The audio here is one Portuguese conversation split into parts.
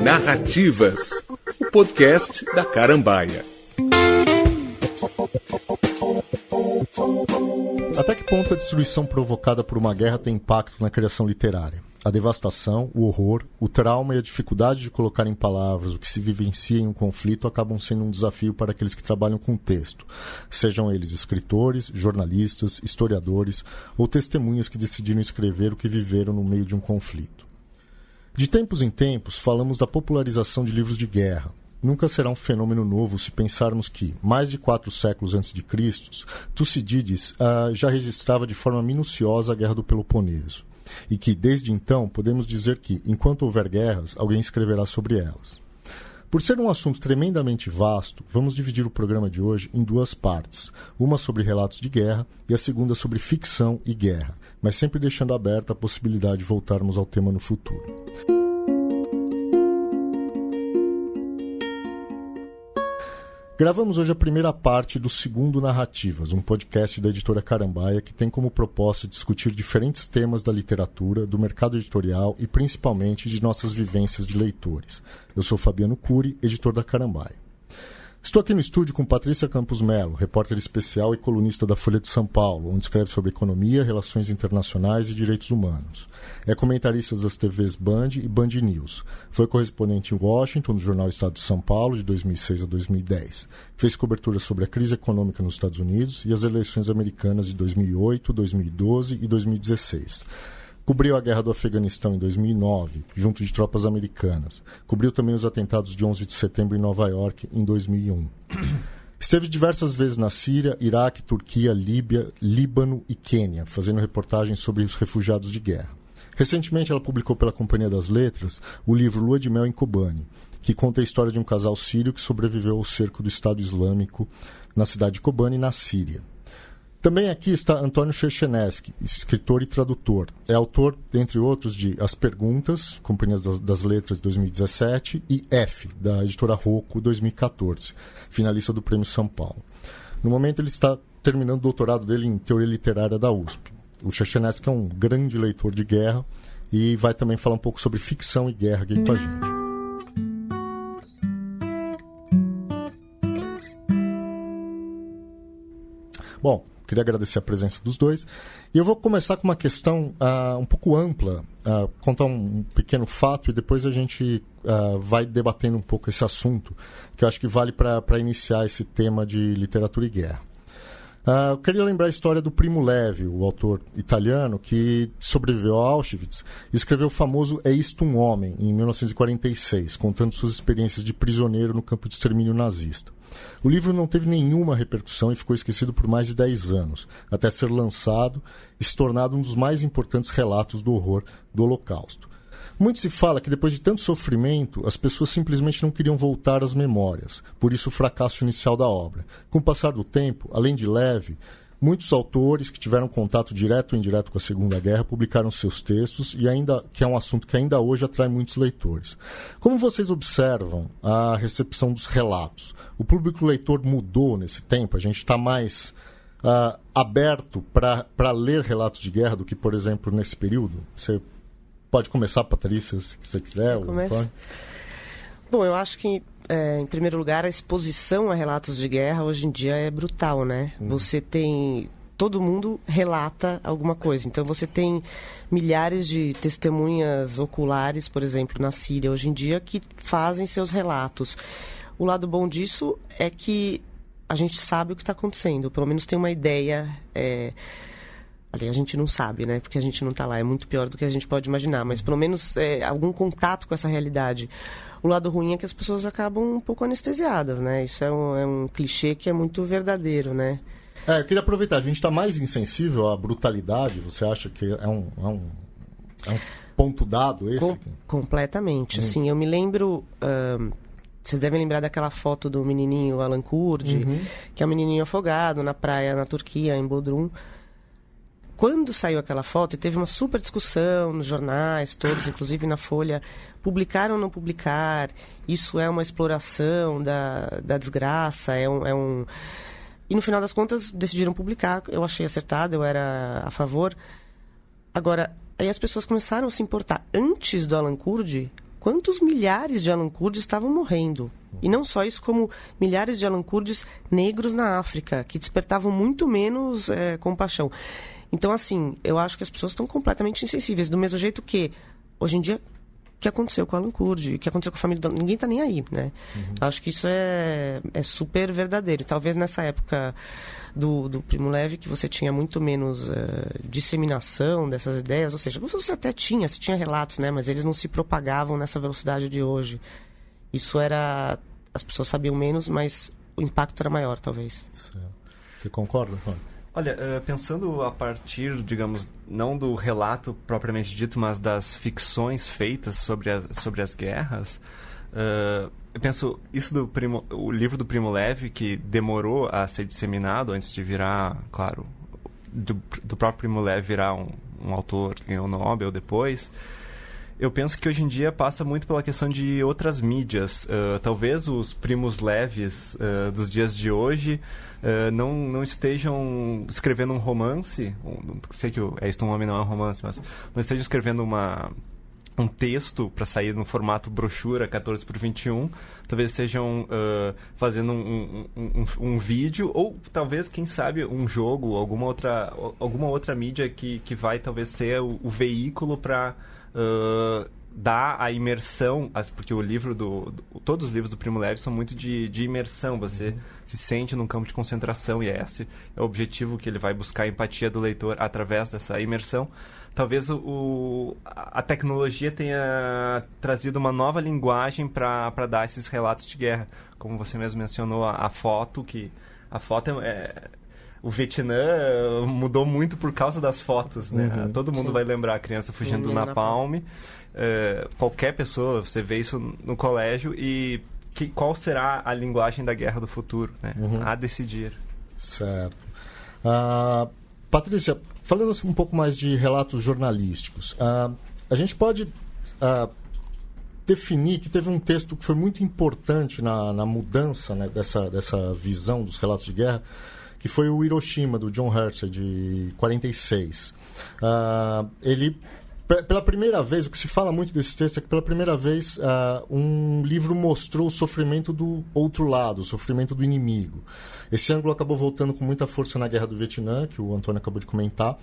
Narrativas, o podcast da Carambaia. Até que ponto a destruição provocada por uma guerra tem impacto na criação literária? A devastação, o horror, o trauma e a dificuldade de colocar em palavras o que se vivencia em um conflito acabam sendo um desafio para aqueles que trabalham com texto, sejam eles escritores, jornalistas, historiadores ou testemunhas que decidiram escrever o que viveram no meio de um conflito. De tempos em tempos, falamos da popularização de livros de guerra. Nunca será um fenômeno novo se pensarmos que, mais de 4 séculos antes de Cristo, Tucídides já registrava de forma minuciosa a Guerra do Peloponeso. E que, desde então, podemos dizer que, enquanto houver guerras, alguém escreverá sobre elas. Por ser um assunto tremendamente vasto, vamos dividir o programa de hoje em 2 partes. Uma sobre relatos de guerra e a segunda sobre ficção e guerra, mas sempre deixando aberta a possibilidade de voltarmos ao tema no futuro. Gravamos hoje a primeira parte do Segundo Narrativas, um podcast da editora Carambaia que tem como proposta discutir diferentes temas da literatura, do mercado editorial e principalmente de nossas vivências de leitores. Eu sou Fabiano Cury, editor da Carambaia. Estou aqui no estúdio com Patrícia Campos Melo, repórter especial e colunista da Folha de São Paulo, onde escreve sobre economia, relações internacionais e direitos humanos. É comentarista das TVs Band e Band News. Foi correspondente em Washington, no jornal Estado de São Paulo, de 2006 a 2010. Fez cobertura sobre a crise econômica nos Estados Unidos e as eleições americanas de 2008, 2012 e 2016. Cobriu a guerra do Afeganistão em 2009, junto de tropas americanas. Cobriu também os atentados de 11 de setembro em Nova York em 2001. Esteve diversas vezes na Síria, Iraque, Turquia, Líbia, Líbano e Quênia, fazendo reportagens sobre os refugiados de guerra. Recentemente ela publicou pela Companhia das Letras o livro Lua de Mel em Kobani, que conta a história de um casal sírio que sobreviveu ao cerco do Estado Islâmico na cidade de Kobani, na Síria. Também aqui está Antônio Cherchenesky, escritor e tradutor. É autor, entre outros, de As Perguntas, Companhia das Letras 2017, e F, da editora Rocco 2014, finalista do Prêmio São Paulo. No momento ele está terminando o doutorado dele em Teoria Literária da USP. O Cherchenesky é um grande leitor de guerra e vai também falar um pouco sobre ficção e guerra aqui com a gente. Bom, queria agradecer a presença dos dois. E eu vou começar com uma questão um pouco ampla, contar um pequeno fato e depois a gente vai debatendo um pouco esse assunto, que eu acho que vale para iniciar esse tema de literatura e guerra. Eu queria lembrar a história do Primo Levi, o autor italiano que sobreviveu a Auschwitz e escreveu o famoso É Isto um Homem, em 1946, contando suas experiências de prisioneiro no campo de extermínio nazista. O livro não teve nenhuma repercussão e ficou esquecido por mais de 10 anos, até ser lançado e se tornado um dos mais importantes relatos do horror do Holocausto. Muito se fala que depois de tanto sofrimento, as pessoas simplesmente não queriam voltar às memórias, por isso o fracasso inicial da obra. Com o passar do tempo, além de Levi, muitos autores que tiveram contato direto ou indireto com a Segunda Guerra publicaram seus textos, que é um assunto que ainda hoje atrai muitos leitores. Como vocês observam a recepção dos relatos? O público leitor mudou nesse tempo? A gente está mais aberto para ler relatos de guerra do que, por exemplo, nesse período? Você pode começar, Patrícia, se você quiser. Bom, eu acho que em primeiro lugar, a exposição a relatos de guerra hoje em dia é brutal, né? Você tem... Todo mundo relata alguma coisa. Então, você tem milhares de testemunhas oculares, por exemplo, na Síria, hoje em dia, que fazem seus relatos. O lado bom disso é que a gente sabe o que está acontecendo. Pelo menos tem uma ideia... Ali a gente não sabe, né? Porque a gente não está lá. É muito pior do que a gente pode imaginar. Mas, pelo menos, algum contato com essa realidade. O lado ruim é que as pessoas acabam um pouco anestesiadas, né? Isso é um clichê que é muito verdadeiro, né? Eu queria aproveitar. A gente está mais insensível à brutalidade? Você acha que é um ponto dado esse? Completamente. Assim, eu me lembro... Vocês devem lembrar daquela foto do menininho Alan Kurdi, que é um menininho afogado na praia, na Turquia, em Bodrum. Quando saiu aquela foto, e teve uma super discussão nos jornais, todos, inclusive na Folha, publicar ou não publicar, isso é uma exploração da desgraça, E no final das contas decidiram publicar, eu achei acertado, eu era a favor. Agora, aí as pessoas começaram a se importar. Antes do Alan Kurdi, quantos milhares de Alan Kurdis estavam morrendo? E não só isso, como milhares de Alan Kurdis negros na África, que despertavam muito menos compaixão. Então, assim, eu acho que as pessoas estão completamente insensíveis. Do mesmo jeito que, hoje em dia, o que aconteceu com o Alan Kurdi, o que aconteceu com a família... Ninguém está nem aí, né? Acho que isso é super verdadeiro. Talvez nessa época do Primo Levi, que você tinha muito menos disseminação dessas ideias, ou seja, você até tinha relatos, né? Mas eles não se propagavam nessa velocidade de hoje. Isso era... As pessoas sabiam menos, mas o impacto era maior, talvez. Você concorda, Juan? Olha, pensando a partir, digamos, não do relato propriamente dito, mas das ficções feitas sobre as guerras, eu penso, o livro do Primo Levi, que demorou a ser disseminado antes de virar, claro, do próprio Primo Levi virar um autor que ganhou o Nobel depois. Eu penso que hoje em dia passa muito pela questão de outras mídias. Talvez os primos leves dos dias de hoje não estejam escrevendo um romance. Sei que Isto um Homem não é um romance, mas não estejam escrevendo um texto para sair no formato brochura 14:21. Talvez estejam fazendo um vídeo, ou talvez, quem sabe, um jogo, alguma outra mídia que vai talvez ser o veículo para dar a imersão, porque todos os livros do Primo Levi são muito de imersão. Você se sente num campo de concentração, e esse é o objetivo, que ele vai buscar a empatia do leitor através dessa imersão. Talvez a tecnologia tenha trazido uma nova linguagem para dar esses relatos de guerra. Como você mesmo mencionou, a foto, que a foto o Vietnã mudou muito por causa das fotos, né? Todo mundo vai lembrar a criança fugindo do napalm. Qualquer pessoa, você vê isso no colégio, e qual será a linguagem da guerra do futuro, né? A decidir. Certo. Patrícia, falando um pouco mais de relatos jornalísticos, a gente pode definir que teve um texto que foi muito importante na mudança, né, dessa visão dos relatos de guerra, que foi o Hiroshima, do John Hersey, de 46. Ele, pela primeira vez, o que se fala muito desse texto é que pela primeira vez um livro mostrou o sofrimento do outro lado, o sofrimento do inimigo. Esse ângulo acabou voltando com muita força na Guerra do Vietnã, que o Antônio acabou de comentar.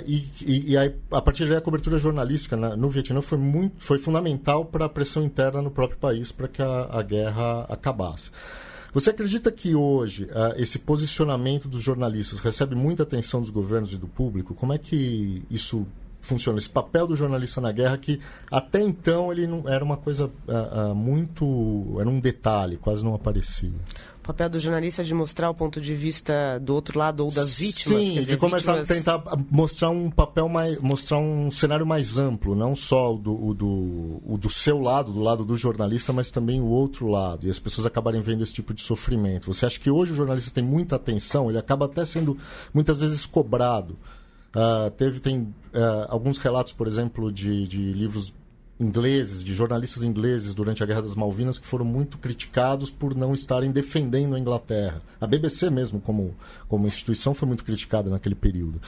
E aí, a partir daí, a cobertura jornalística no Vietnã foi fundamental para a pressão interna no próprio país, para que a guerra acabasse. Você acredita que hoje esse posicionamento dos jornalistas recebe muita atenção dos governos e do público? Como é que isso funciona? Esse papel do jornalista na guerra, que até então ele não era uma coisa muito... Era um detalhe, quase não aparecia. O papel do jornalista é de mostrar o ponto de vista do outro lado, ou das vítimas. Sim, de começar a tentar mostrar um papel mostrar um cenário mais amplo, não só o do seu lado, do lado do jornalista, mas também o outro lado, e as pessoas acabarem vendo esse tipo de sofrimento. Você acha que hoje o jornalista tem muita atenção? Ele acaba até sendo muitas vezes cobrado. Tem alguns relatos, por exemplo, de livros ingleses, de jornalistas ingleses durante a Guerra das Malvinas, que foram muito criticados por não estarem defendendo a Inglaterra. A BBC mesmo, como instituição, foi muito criticada naquele período.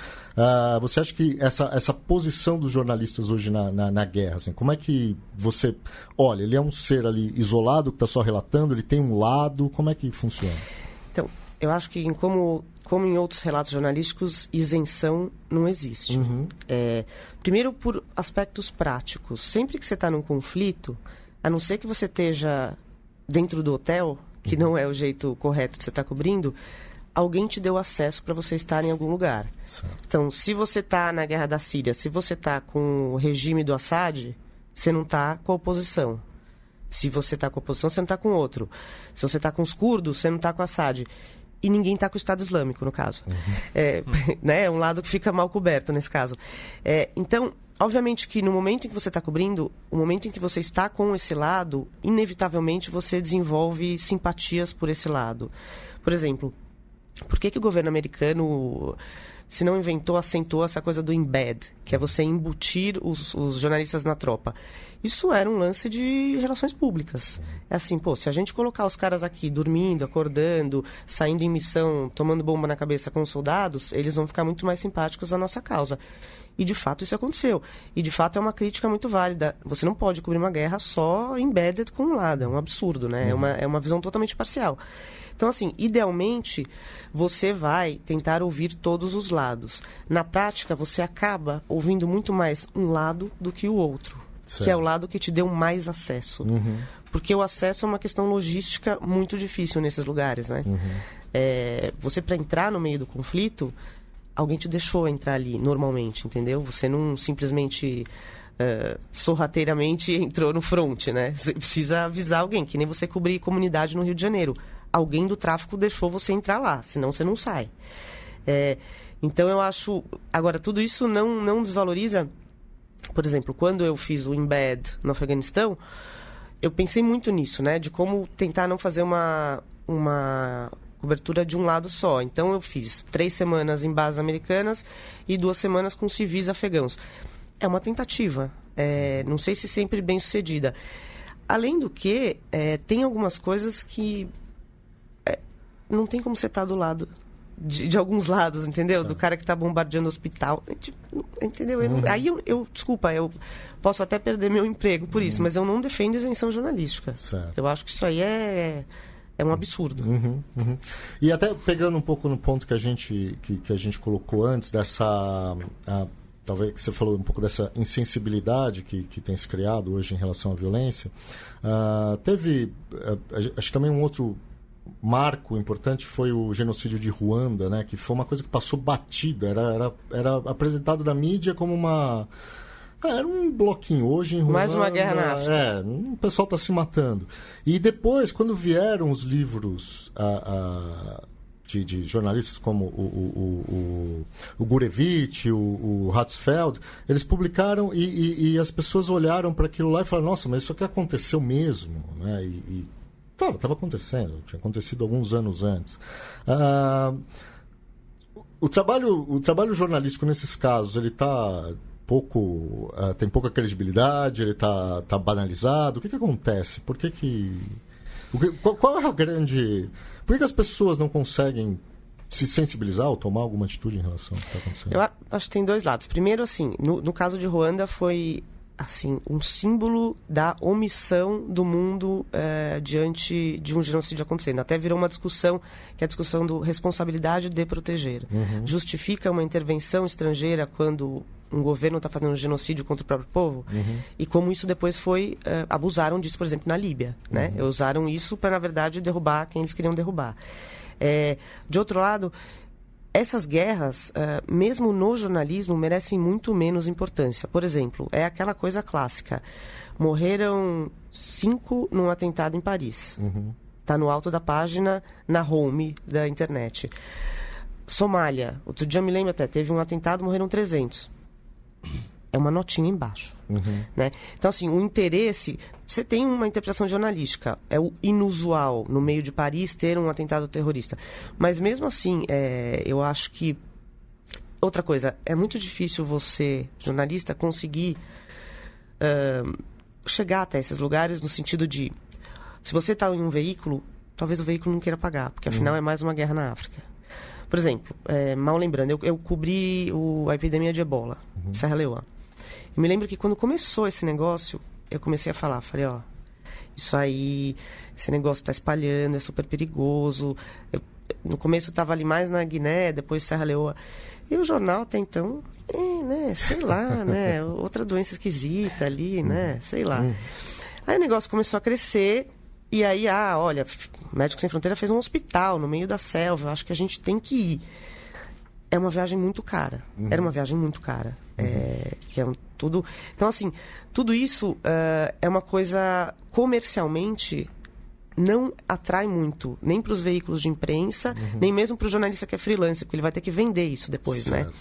Você acha que essa posição dos jornalistas hoje na guerra, assim, como é que você... Olha, ele é um ser ali isolado, que está só relatando, ele tem um lado, como é que funciona? Então, eu acho que como em outros relatos jornalísticos, isenção não existe. Primeiro, por aspectos práticos. Sempre que você está num conflito, a não ser que você esteja dentro do hotel, que não é o jeito correto de você estar cobrindo, alguém te deu acesso para você estar em algum lugar. Certo. Então, se você está na guerra da Síria, se você está com o regime do Assad, você não está com a oposição. Se você está com a oposição, você não está com outro. Se você está com os curdos, você não está com o Assad. E ninguém está com o Estado Islâmico, no caso. É um lado que fica mal coberto nesse caso. Então, obviamente que no momento em que você está cobrindo, o momento em que você está com esse lado, inevitavelmente você desenvolve simpatias por esse lado. Por exemplo, por que o governo americano se não inventou, acentuou essa coisa do embed, que é você embutir os jornalistas na tropa. Isso era um lance de relações públicas. É assim, se a gente colocar os caras aqui dormindo, acordando, saindo em missão, tomando bomba na cabeça com os soldados, eles vão ficar muito mais simpáticos à nossa causa. E, de fato, isso aconteceu. E, de fato, é uma crítica muito válida. Você não pode cobrir uma guerra só embedded com um lado. É um absurdo, né? É uma visão totalmente parcial. Então, assim, idealmente, você vai tentar ouvir todos os lados. Na prática, você acaba ouvindo muito mais um lado do que o outro. Certo. Que é o lado que te deu mais acesso. Porque o acesso é uma questão logística muito difícil nesses lugares, né? Você, para entrar no meio do conflito, alguém te deixou entrar ali, normalmente, entendeu? Você não simplesmente... sorrateiramente entrou no front, né? Você precisa avisar alguém, que nem você cobrir comunidade no Rio de Janeiro. Alguém do tráfico deixou você entrar lá, senão você não sai. Então eu acho... Agora, tudo isso não desvaloriza... Por exemplo, quando eu fiz o Embed no Afeganistão, eu pensei muito nisso, né? De como tentar não fazer uma cobertura de um lado só. Então eu fiz 3 semanas em bases americanas e 2 semanas com civis afegãos. É uma tentativa, não sei se sempre bem sucedida. Além do que, tem algumas coisas que não tem como você estar do lado de alguns lados, entendeu? Certo. Do cara que está bombardeando o hospital, entendeu? Aí desculpa, eu posso até perder meu emprego por isso, mas eu não defendo isenção jornalística. Certo. Eu acho que isso aí é um absurdo. E até pegando um pouco no ponto que a gente colocou antes, dessa... talvez que você falou um pouco dessa insensibilidade que tem se criado hoje em relação à violência. Teve, acho que também um outro marco importante foi o genocídio de Ruanda, né? Que foi uma coisa que passou batida, era apresentado da mídia como uma... era um bloquinho. Hoje em Ruanda... Mais uma guerra na África. O pessoal está se matando. E depois, quando vieram os livros... De jornalistas como o Gurevitch, o Hatzfeld, eles publicaram e as pessoas olharam para aquilo lá e falaram, nossa, mas isso aqui aconteceu mesmo, né? Estava acontecendo, tinha acontecido alguns anos antes. O trabalho jornalístico nesses casos, ele está tem pouca credibilidade, ele está banalizado. O que acontece? Qual é a grande... Por que as pessoas não conseguem se sensibilizar ou tomar alguma atitude em relação ao que está acontecendo? Eu acho que tem 2 lados. Primeiro, assim, no caso de Ruanda foi assim, um símbolo da omissão do mundo diante de um genocídio acontecendo. Até virou uma discussão, que é a discussão do responsabilidade de proteger. Justifica uma intervenção estrangeira quando um governo está fazendo um genocídio contra o próprio povo? E como isso depois foi... abusaram disso, por exemplo, na Líbia. Né? Usaram isso para, na verdade, derrubar quem eles queriam derrubar. De outro lado... Essas guerras, mesmo no jornalismo, merecem muito menos importância. Por exemplo, é aquela coisa clássica. Morreram 5 num atentado em Paris. Está no alto da página, na home da internet. Somália, outro dia me lembro até, teve um atentado, morreram 300. É uma notinha embaixo. Né? Então, assim, o interesse... Você tem uma interpretação jornalística. É o inusual, no meio de Paris, ter um atentado terrorista. Mas, mesmo assim, eu acho que... Outra coisa, é muito difícil você, jornalista, conseguir chegar até esses lugares no sentido de... Se você está em um veículo, talvez o veículo não queira pagar, porque, afinal, é mais uma guerra na África. Por exemplo, mal lembrando, eu cobri a epidemia de ebola, Serra Leoa. Eu me lembro que quando começou esse negócio, eu comecei a falar, falei, isso aí, esse negócio está espalhando, é super perigoso. No começo eu estava ali mais na Guiné, depois Serra Leoa. E o jornal até então, né, sei lá, né, outra doença esquisita ali, né, sei lá. Aí o negócio começou a crescer, e aí, olha, Médicos Sem Fronteira fez um hospital no meio da selva, eu acho que a gente tem que ir. É uma viagem muito cara. Era uma viagem muito cara. Tudo... Então, assim, tudo isso é uma coisa comercialmente não atrai muito, nem para os veículos de imprensa, nem mesmo para o jornalista que é freelancer, porque ele vai ter que vender isso depois, certo, né?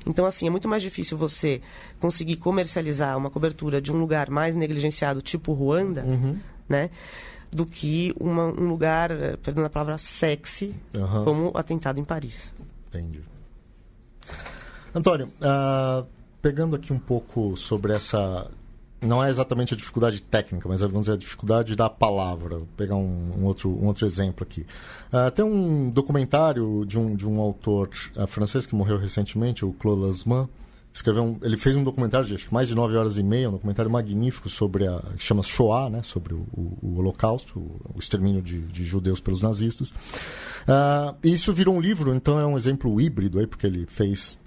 Então, assim, é muito mais difícil você conseguir comercializar uma cobertura de um lugar mais negligenciado, tipo Ruanda, né? Do que um lugar, perdão a palavra, sexy, como o atentado em Paris. Entendi. Antônio, pegando aqui um pouco sobre essa... Não é exatamente a dificuldade técnica, mas vamos dizer a dificuldade da palavra. Vou pegar um outro exemplo aqui. Tem um documentário de um autor francês que morreu recentemente, o Claude Lanzmann. Ele fez um documentário de acho que mais de 9 horas e meia, um documentário magnífico sobre que chama Shoah, né, sobre o Holocausto, o extermínio de judeus pelos nazistas. E isso virou um livro, então é um exemplo híbrido, aí, porque ele fez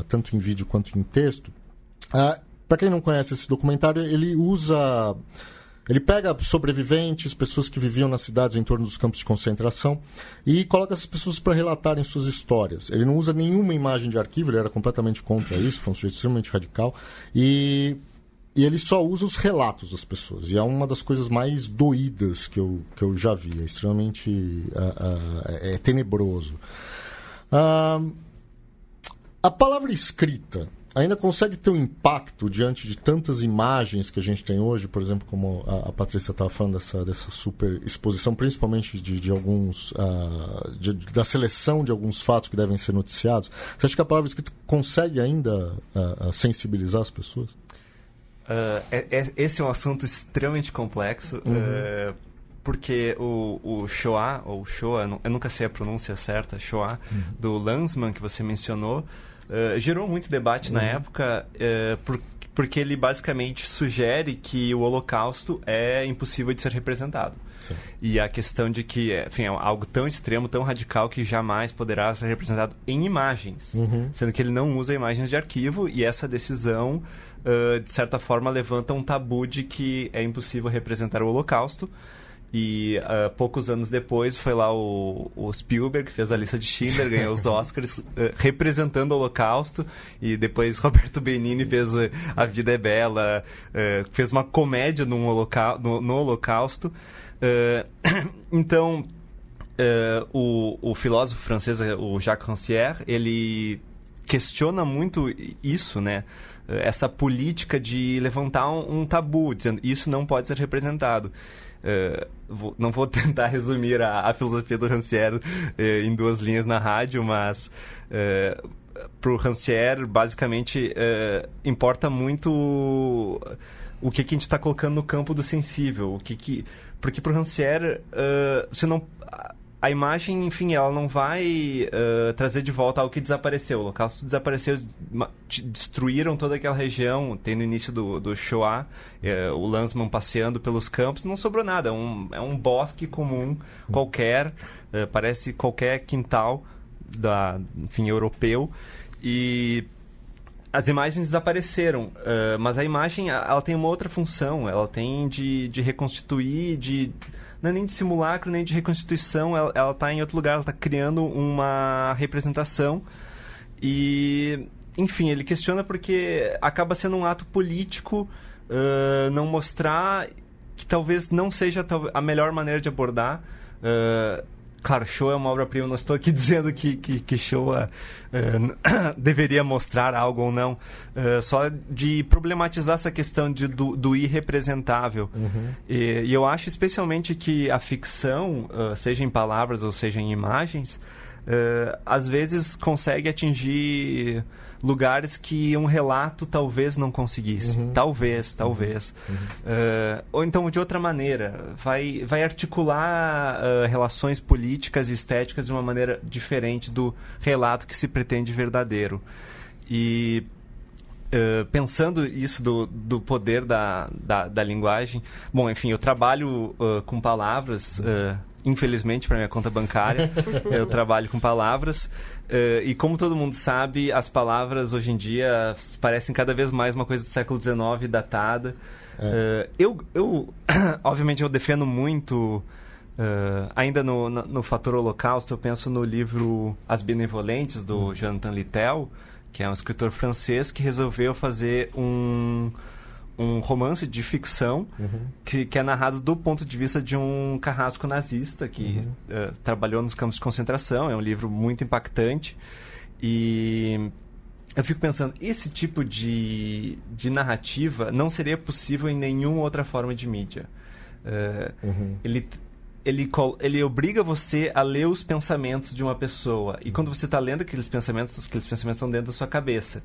tanto em vídeo quanto em texto. Para quem não conhece esse documentário, ele pega sobreviventes, pessoas que viviam nas cidades em torno dos campos de concentração e coloca essas pessoas para relatarem suas histórias. Ele não usa nenhuma imagem de arquivo, ele era completamente contra isso, foi um sujeito extremamente radical. E ele só usa os relatos das pessoas. E é uma das coisas mais doídas que eu já vi. É extremamente é tenebroso. A palavra escrita ainda consegue ter um impacto diante de tantas imagens que a gente tem hoje, por exemplo, como a Patrícia estava falando dessa super exposição, principalmente de alguns da seleção de alguns fatos que devem ser noticiados. Você acha que a palavra escrita consegue ainda sensibilizar as pessoas? Esse é um assunto extremamente complexo, porque o Shoah, ou Shoah, eu nunca sei a pronúncia certa, Shoah, do Lanzmann, que você mencionou, gerou muito debate na época, porque ele basicamente sugere que o Holocausto é impossível de ser representado. Sim. E a questão de que enfim, é algo tão extremo, tão radical, que jamais poderá ser representado em imagens. Sendo que ele não usa imagens de arquivo, e essa decisão, de certa forma, levanta um tabu de que é impossível representar o Holocausto. E poucos anos depois foi lá o Spielberg, que fez a Lista de Schindler, ganhou os Oscars representando o Holocausto. E depois Roberto Benigni fez A Vida é Bela, fez uma comédia no Holocausto. Então, o filósofo francês, o Jacques Rancière, ele questiona muito isso, né? Essa política de levantar um tabu, dizendo isso não pode ser representado. Não vou tentar resumir a filosofia do Rancière em 2 linhas na rádio, mas para o Rancière, basicamente, importa muito o que a gente está colocando no campo do sensível. Porque para o Rancière, a imagem, enfim, ela não vai trazer de volta algo que desapareceu. O Holocausto desapareceu, destruíram toda aquela região. Tem no início do Shoah, o Lanzmann passeando pelos campos, não sobrou nada. É um bosque comum, qualquer, parece qualquer quintal enfim, europeu. E as imagens desapareceram, mas a imagem ela tem uma outra função. Ela tem de reconstituir, não é nem de simulacro, nem de reconstituição, ela está em outro lugar, ela está criando uma representação. E, enfim, ele questiona porque acaba sendo um ato político não mostrar, que talvez não seja a melhor maneira de abordar. Claro, Shoah é uma obra-prima, não estou aqui dizendo que Shoah deveria mostrar algo ou não, só de problematizar essa questão do irrepresentável. E eu acho especialmente que a ficção, seja em palavras ou seja em imagens, às vezes consegue atingir lugares que um relato talvez não conseguisse. Talvez. Ou então, de outra maneira, vai articular relações políticas e estéticas de uma maneira diferente do relato que se pretende verdadeiro. E pensando isso do poder da linguagem... Bom, enfim, eu trabalho com palavras... Infelizmente, para minha conta bancária, eu trabalho com palavras. E como todo mundo sabe, as palavras hoje em dia parecem cada vez mais uma coisa do século XIX, datada. Obviamente, eu defendo muito... ainda no fator Holocausto, eu penso no livro As Benevolentes, do Jonathan Littell, que é um escritor francês que resolveu fazer um romance de ficção que é narrado do ponto de vista de um carrasco nazista que trabalhou nos campos de concentração. É um livro muito impactante e eu fico pensando, esse tipo de narrativa não seria possível em nenhuma outra forma de mídia. ele obriga você a ler os pensamentos de uma pessoa. E quando você está lendo aqueles pensamentos estão dentro da sua cabeça.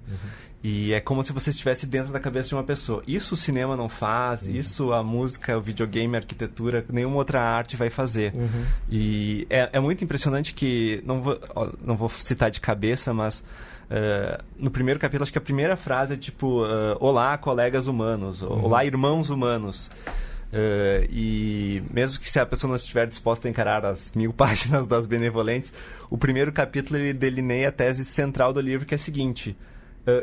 E é como se você estivesse dentro da cabeça de uma pessoa. Isso o cinema não faz, isso a música, o videogame, a arquitetura, nenhuma outra arte vai fazer. E é muito impressionante que, não vou citar de cabeça, mas no primeiro capítulo, acho que a primeira frase é tipo, olá, colegas humanos, olá, irmãos humanos. E mesmo que se a pessoa não estiver disposta a encarar as 1000 páginas das Benevolentes, o primeiro capítulo ele delineia a tese central do livro, que é a seguinte: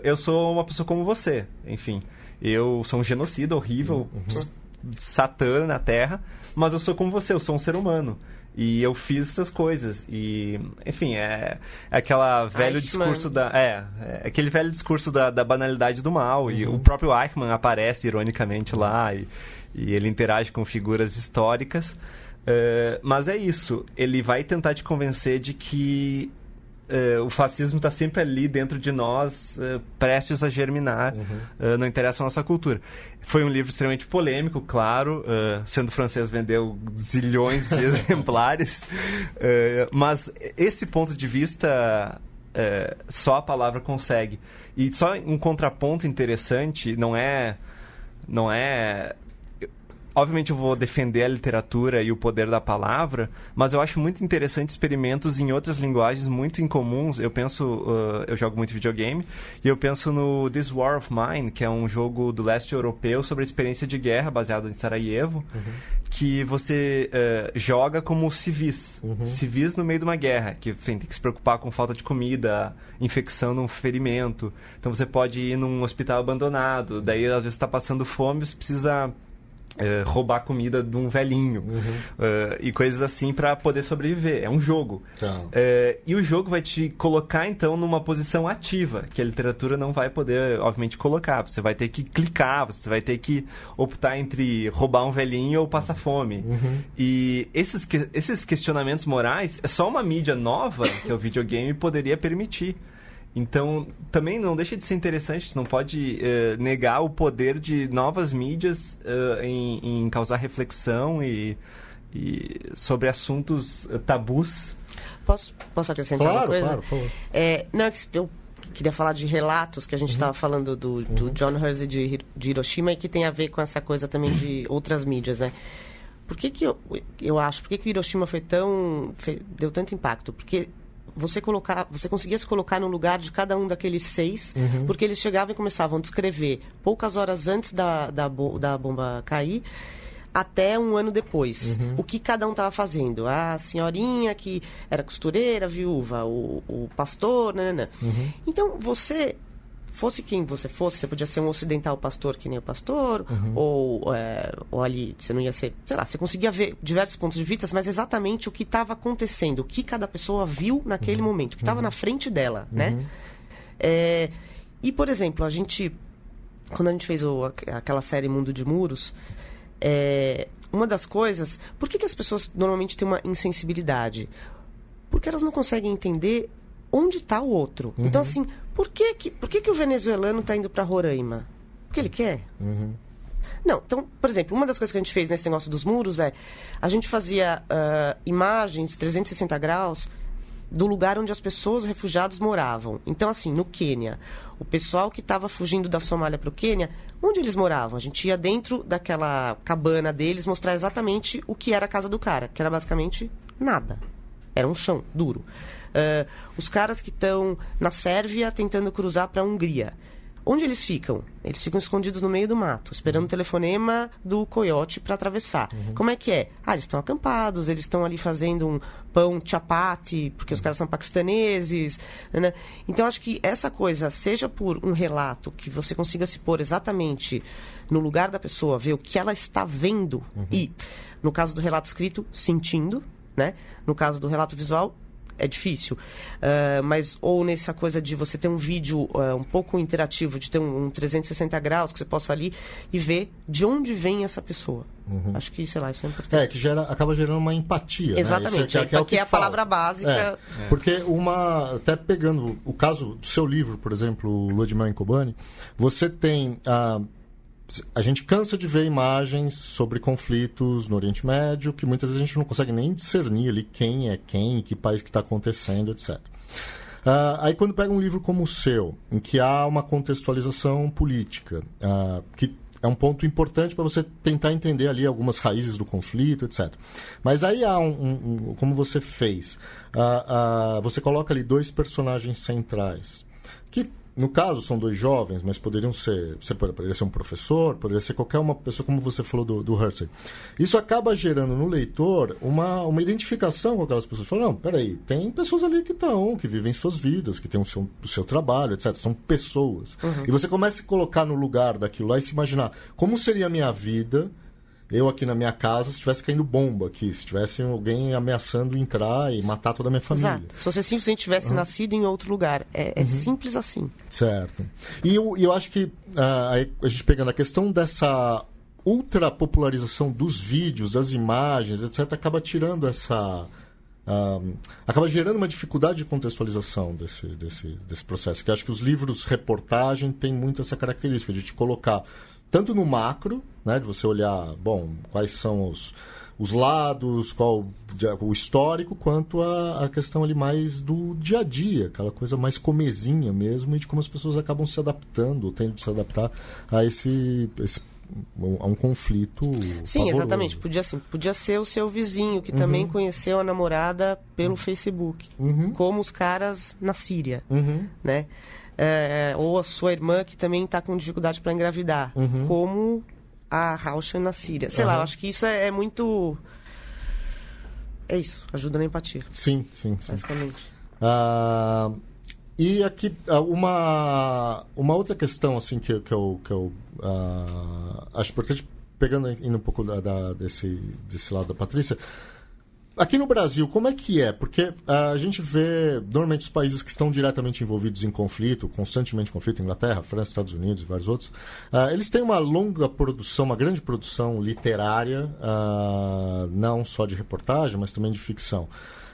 eu sou uma pessoa como você, enfim, eu sou um genocida horrível, Satã na Terra, mas eu sou como você, eu sou um ser humano. E eu fiz essas coisas. E, enfim, é aquela velho discurso da... aquele velho discurso da banalidade do mal. E o próprio Eichmann aparece ironicamente lá e ele interage com figuras históricas. Mas é isso. Ele vai tentar te convencer de que o fascismo está sempre ali dentro de nós, prestes a germinar, não interessa a nossa cultura. Foi um livro extremamente polêmico, claro, sendo francês vendeu zilhões de exemplares, mas esse ponto de vista só a palavra consegue. E só um contraponto interessante, não é... Obviamente eu vou defender a literatura e o poder da palavra, mas eu acho muito interessante experimentos em outras linguagens muito incomuns. Eu penso, eu jogo muito videogame, e eu penso no This War of Mine, que é um jogo do leste europeu sobre a experiência de guerra baseado em Sarajevo, que você joga como civis. Civis no meio de uma guerra, que tem que se preocupar com falta de comida, infecção num ferimento. Então você pode ir num hospital abandonado, daí às vezes está passando fome, você precisa... roubar comida de um velhinho e coisas assim para poder sobreviver. É um jogo. E o jogo vai te colocar então numa posição ativa, que a literatura não vai poder obviamente colocar. Você vai ter que clicar, você vai ter que optar entre roubar um velhinho ou passar fome. E esses questionamentos morais é só uma mídia nova que o videogame poderia permitir. Então, também não deixa de ser interessante, a gente não pode negar o poder de novas mídias em causar reflexão e sobre assuntos tabus. Posso acrescentar uma coisa? Claro, por favor. Eu queria falar de relatos que a gente estava falando do John Hersey de Hiroshima, e que tem a ver com essa coisa também de outras mídias, né? Por que eu acho, por que o Hiroshima deu tanto impacto? Porque você conseguia se colocar no lugar de cada um daqueles 6, porque eles chegavam e começavam a descrever poucas horas antes da bomba cair até um ano depois. O que cada um estava fazendo. A senhorinha que era costureira, viúva, o pastor, nananã. Então, fosse quem você fosse, você podia ser um ocidental pastor que nem o pastor, ou ali, você não ia ser, sei lá, você conseguia ver diversos pontos de vista, mas exatamente o que estava acontecendo, o que cada pessoa viu naquele momento, o que estava na frente dela, né? E, por exemplo, quando a gente fez aquela série Mundo de Muros, uma das coisas, por que as pessoas normalmente têm uma insensibilidade? Porque elas não conseguem entender onde está o outro. Então, assim, por que o venezuelano está indo para Roraima? Porque ele quer? Não, então, por exemplo, uma das coisas que a gente fez nesse negócio dos muros a gente fazia imagens 360 graus do lugar onde as pessoas refugiados moravam. Então, assim, no Quênia, o pessoal que estava fugindo da Somália para o Quênia, onde eles moravam? A gente ia dentro daquela cabana deles mostrar exatamente o que era a casa do cara, que era basicamente nada. Era um chão duro. Os caras que estão na Sérvia tentando cruzar para a Hungria. Onde eles ficam? Eles ficam escondidos no meio do mato, esperando o telefonema do coiote para atravessar. Como é que é? Eles estão acampados, eles estão ali fazendo um pão chapati, porque os caras são paquistaneses. Né? Então, acho que essa coisa, seja por um relato que você consiga se pôr exatamente no lugar da pessoa, ver o que ela está vendo e, no caso do relato escrito, sentindo, né? No caso do relato visual, é difícil, mas ou nessa coisa de você ter um vídeo um pouco interativo, de ter um 360 graus que você possa ali e ver de onde vem essa pessoa. Acho que, sei lá, isso é importante. Que acaba gerando uma empatia. Exatamente, né? que é a palavra básica. Porque até pegando o caso do seu livro, por exemplo, Lua de Mel em Kobani, você tem a gente cansa de ver imagens sobre conflitos no Oriente Médio, que muitas vezes a gente não consegue nem discernir ali quem é quem, que país que está acontecendo, etc. Aí quando pega um livro como o seu, em que há uma contextualização política, que é um ponto importante para você tentar entender ali algumas raízes do conflito, etc. Mas aí há como você fez, você coloca ali 2 personagens centrais, que no caso são 2 jovens, mas poderiam ser, poderia ser um professor, poderia ser qualquer uma pessoa, como você falou do Herzog. Isso acaba gerando no leitor uma identificação com aquelas pessoas. Fala, não, peraí, tem pessoas ali que vivem suas vidas, que têm o seu trabalho, etc. São pessoas. Uhum. E você começa a se colocar no lugar daquilo lá e se imaginar como seria a minha vida, eu aqui na minha casa, se tivesse caindo bomba aqui, se tivesse alguém ameaçando entrar e matar toda a minha família. Exato. Se você simplesmente tivesse nascido em outro lugar. É simples assim. Certo. E eu acho que, a gente pegando a questão dessa ultrapopularização dos vídeos, das imagens, etc., acaba tirando acaba gerando uma dificuldade de contextualização desse processo. Que eu acho que os livros reportagem têm muito essa característica de te colocar tanto no macro, né, de você olhar, quais são os lados, qual o histórico, quanto a questão ali mais do dia a dia, aquela coisa mais comezinha mesmo, e de como as pessoas acabam se adaptando, tendo de se adaptar a a um conflito. Sim, pavoroso. Exatamente. Podia ser o seu vizinho, que também conheceu a namorada pelo Facebook, como os caras na Síria, né? Ou a sua irmã que também está com dificuldade para engravidar, como a Rausha na Síria. Sei lá, eu acho que isso é muito... É isso, ajuda na empatia. Sim. Basicamente. E aqui, uma outra questão assim, que eu acho importante, indo um pouco desse lado da Patrícia. Aqui no Brasil, como é que é? Porque a gente vê, normalmente, os países que estão diretamente envolvidos em conflito, constantemente em conflito, Inglaterra, França, Estados Unidos e vários outros, eles têm uma longa produção, uma grande produção literária, não só de reportagem, mas também de ficção.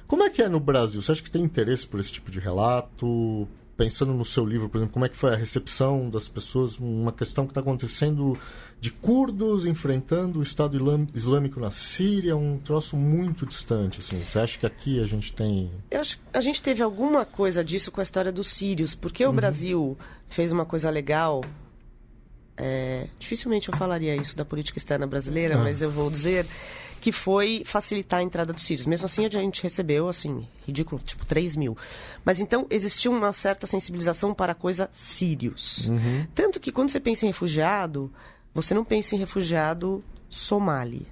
Como é que é no Brasil? Você acha que tem interesse por esse tipo de relato? Pensando no seu livro, por exemplo, como é que foi a recepção das pessoas? Uma questão que está acontecendo de curdos enfrentando o Estado Islâmico na Síria, um troço muito distante. Assim. Você acha que aqui a gente tem... Eu acho que a gente teve alguma coisa disso com a história dos sírios, porque o Brasil fez uma coisa legal. Dificilmente eu falaria isso da política externa brasileira, mas eu vou dizer... que foi facilitar a entrada dos sírios. Mesmo assim, a gente recebeu, assim, ridículo, tipo 3 mil. Mas então, existia uma certa sensibilização para a coisa sírios. Tanto que quando você pensa em refugiado, você não pensa em refugiado somali,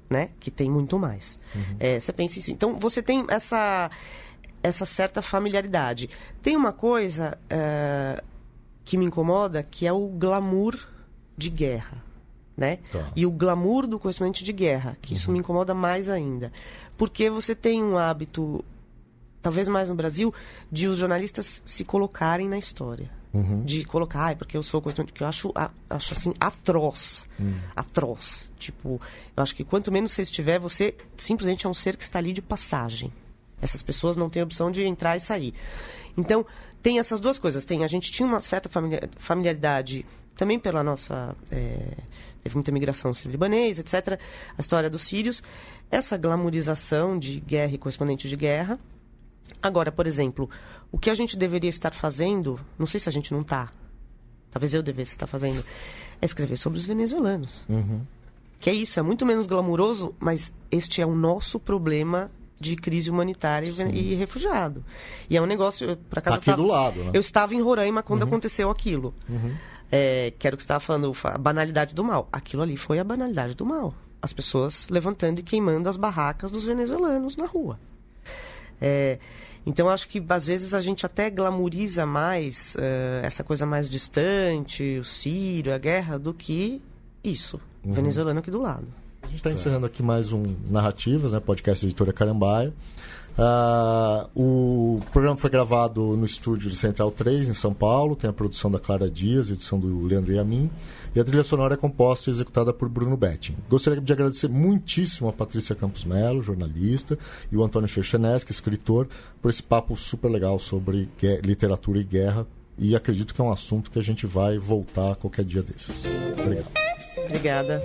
né? Que tem muito mais. Você pensa em... Então, você tem essa certa familiaridade. Tem uma coisa que me incomoda, que é o glamour de guerra. Né? E o glamour do conhecimento de guerra, que isso me incomoda mais ainda. Porque você tem um hábito, talvez mais no Brasil, de os jornalistas se colocarem na história. De colocar, porque eu sou conhecimento, que eu acho assim, atroz. Atroz. Tipo, eu acho que quanto menos você estiver, você simplesmente é um ser que está ali de passagem. Essas pessoas não têm opção de entrar e sair. Então, tem essas duas coisas. A gente tinha uma certa familiaridade também pela nossa... teve muita migração sírio-libanesa, etc. A história dos sírios. Essa glamourização de guerra e correspondente de guerra. Agora, por exemplo, o que a gente deveria estar fazendo, não sei se a gente não está, talvez eu devesse estar fazendo, é escrever sobre os venezuelanos. Que é isso, é muito menos glamuroso, mas este é o nosso problema de crise humanitária e refugiado. E é um negócio... Por acaso, aqui do lado, né? Eu estava em Roraima quando aconteceu aquilo. Que era o que você estava falando, a banalidade do mal. Aquilo ali foi a banalidade do mal. As pessoas levantando e queimando as barracas dos venezuelanos na rua. Então, acho que às vezes a gente até glamouriza mais essa coisa mais distante, o sírio, a guerra, do que isso. O venezuelano aqui do lado. A gente está encerrando aqui mais um Narrativas, né, podcast da Editora Carambaia. O programa foi gravado no estúdio de Central 3, em São Paulo. Tem a produção da Clara Dias, edição do Leandro Yamin. E a trilha sonora é composta e executada por Bruno Betting. Gostaria de agradecer muitíssimo a Patrícia Campos Melo, jornalista, e o Antônio Cherchenesky, escritor, por esse papo super legal sobre literatura e guerra. e acredito que é um assunto que a gente vai voltar qualquer dia desses. Obrigado. Obrigada.